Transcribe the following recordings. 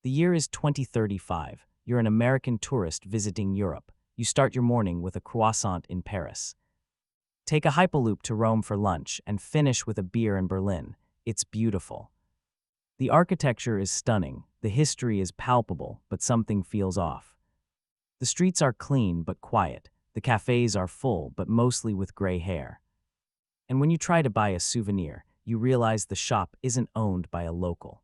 The year is 2035. You're an American tourist visiting Europe. You start your morning with a croissant in Paris. Take a hyperloop to Rome for lunch and finish with a beer in Berlin. It's beautiful. The architecture is stunning, the history is palpable, but something feels off. The streets are clean but quiet. The cafes are full but mostly with gray hair. And when you try to buy a souvenir, you realize the shop isn't owned by a local.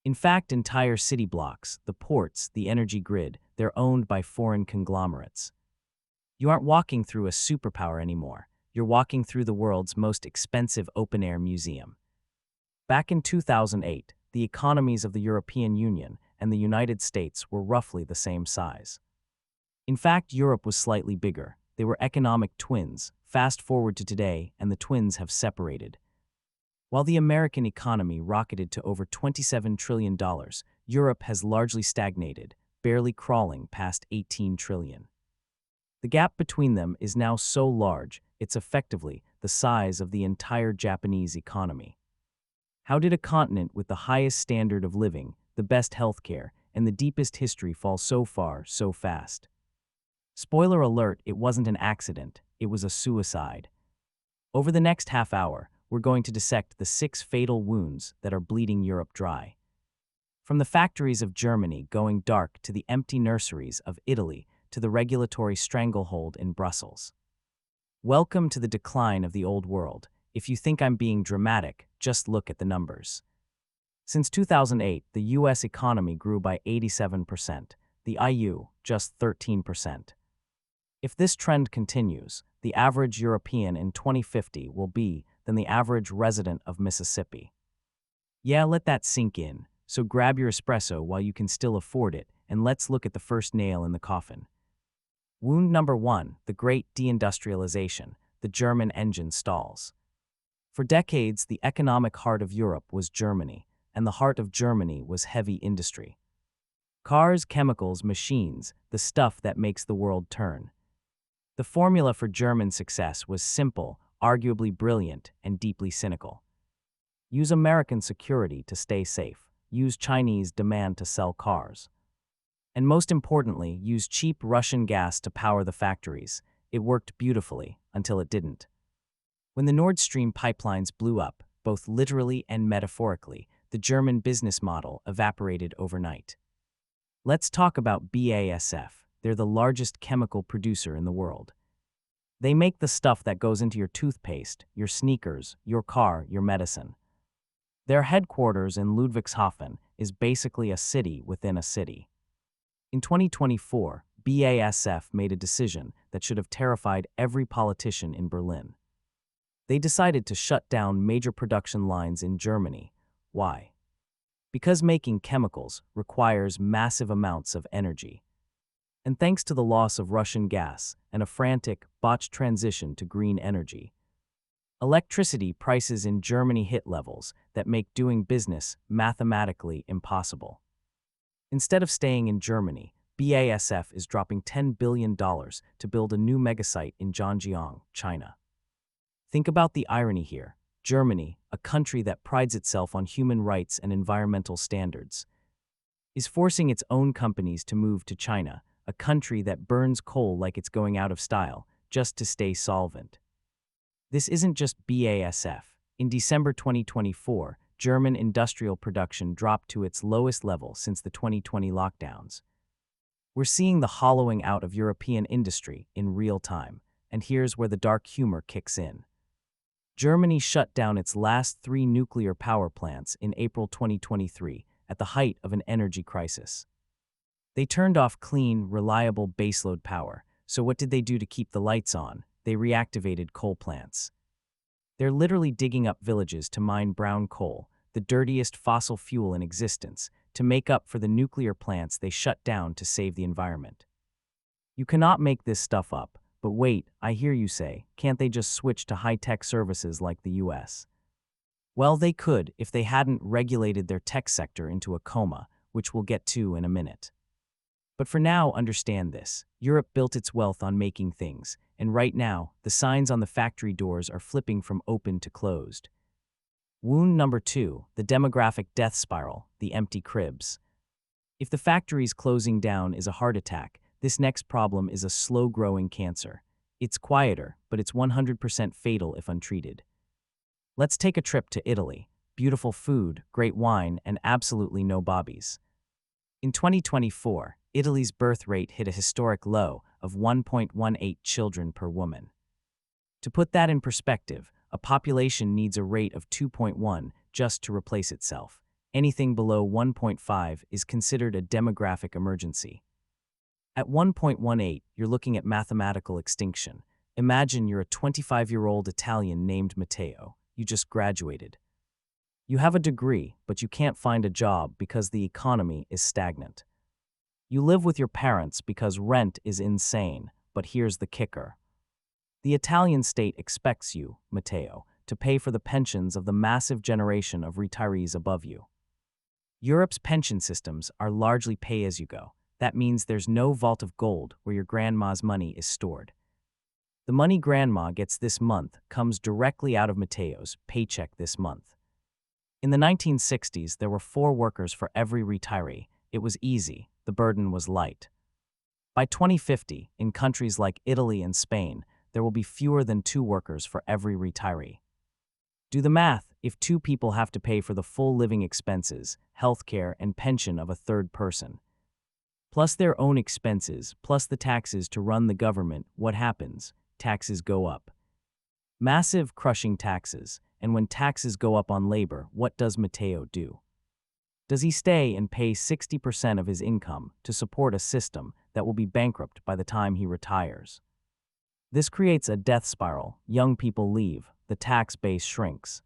In fact, entire city blocks, the ports, the energy grid, they're owned by foreign conglomerates. You aren't walking through a superpower anymore. You're walking through the world's most expensive open-air museum. Back in 2008, the economies of the European Union and the United States were roughly the same size. In fact, Europe was slightly bigger. They were economic twins. Fast forward to today, and the twins have separated. While the American economy rocketed to over $27 trillion, Europe has largely stagnated, barely crawling past $18 trillion. The gap between them is now so large, it's effectively the size of the entire Japanese economy. How did a continent with the highest standard of living, the best healthcare, and the deepest history fall so far, so fast? Spoiler alert, it wasn't an accident, it was a suicide. Over the next half hour, we're going to dissect the 6 fatal wounds that are bleeding Europe dry. From the factories of Germany going dark to the empty nurseries of Italy to the regulatory stranglehold in Brussels. Welcome to the decline of the old world. If you think I'm being dramatic, just look at the numbers. Since 2008, the US economy grew by 87%, the EU just 13%. If this trend continues, the average European in 2050 will be than the average resident of Mississippi. Yeah, let that sink in, so grab your espresso while you can still afford it, and let's look at the first nail in the coffin. Wound number 1, the great deindustrialization, the German engine stalls. For decades, the economic heart of Europe was Germany, and the heart of Germany was heavy industry. Cars, chemicals, machines, the stuff that makes the world turn. The formula for German success was simple, arguably brilliant, and deeply cynical. Use American security to stay safe. Use Chinese demand to sell cars. And most importantly, use cheap Russian gas to power the factories. It worked beautifully until it didn't. When the Nord Stream pipelines blew up, both literally and metaphorically, the German business model evaporated overnight. Let's talk about BASF. They're the largest chemical producer in the world. They make the stuff that goes into your toothpaste, your sneakers, your car, your medicine. Their headquarters in Ludwigshafen is basically a city within a city. In 2024, BASF made a decision that should have terrified every politician in Berlin. They decided to shut down major production lines in Germany. Why? Because making chemicals requires massive amounts of energy. And thanks to the loss of Russian gas and a frantic, botched transition to green energy, electricity prices in Germany hit levels that make doing business mathematically impossible. Instead of staying in Germany, BASF is dropping $10 billion to build a new megasite in Zhangjiang, China. Think about the irony here. Germany, a country that prides itself on human rights and environmental standards, is forcing its own companies to move to China, a country that burns coal like it's going out of style, just to stay solvent. This isn't just BASF. In December 2024, German industrial production dropped to its lowest level since the 2020 lockdowns. We're seeing the hollowing out of European industry in real time, and here's where the dark humor kicks in. Germany shut down its last 3 nuclear power plants in April 2023 at the height of an energy crisis. They turned off clean, reliable baseload power, so what did they do to keep the lights on? They reactivated coal plants. They're literally digging up villages to mine brown coal, the dirtiest fossil fuel in existence, to make up for the nuclear plants they shut down to save the environment. You cannot make this stuff up, but wait, I hear you say, can't they just switch to high-tech services like the US? Well, they could if they hadn't regulated their tech sector into a coma, which we'll get to in a minute. But for now, understand this. Europe built its wealth on making things, and right now, the signs on the factory doors are flipping from open to closed. Wound number 2, the demographic death spiral, the empty cribs. If the factories closing down is a heart attack, this next problem is a slow-growing cancer. It's quieter, but it's 100% fatal if untreated. Let's take a trip to Italy. Beautiful food, great wine, and absolutely no bobbies. In 2024, Italy's birth rate hit a historic low of 1.18 children per woman. To put that in perspective, a population needs a rate of 2.1 just to replace itself. Anything below 1.5 is considered a demographic emergency. At 1.18, you're looking at mathematical extinction. Imagine you're a 25-year-old Italian named Matteo. You just graduated. You have a degree, but you can't find a job because the economy is stagnant. You live with your parents because rent is insane, but here's the kicker. The Italian state expects you, Matteo, to pay for the pensions of the massive generation of retirees above you. Europe's pension systems are largely pay-as-you-go. That means there's no vault of gold where your grandma's money is stored. The money grandma gets this month comes directly out of Matteo's paycheck this month. In the 1960s, there were 4 workers for every retiree. It was easy, the burden was light. By 2050, in countries like Italy and Spain, there will be fewer than 2 workers for every retiree. Do the math. If 2 people have to pay for the full living expenses, healthcare, and pension of a third person, plus their own expenses, plus the taxes to run the government, what happens? Taxes go up. Massive, crushing taxes. And when taxes go up on labor, what does Matteo do? Does he stay and pay 60% of his income to support a system that will be bankrupt by the time he retires? This creates a death spiral. Young people leave, the tax base shrinks.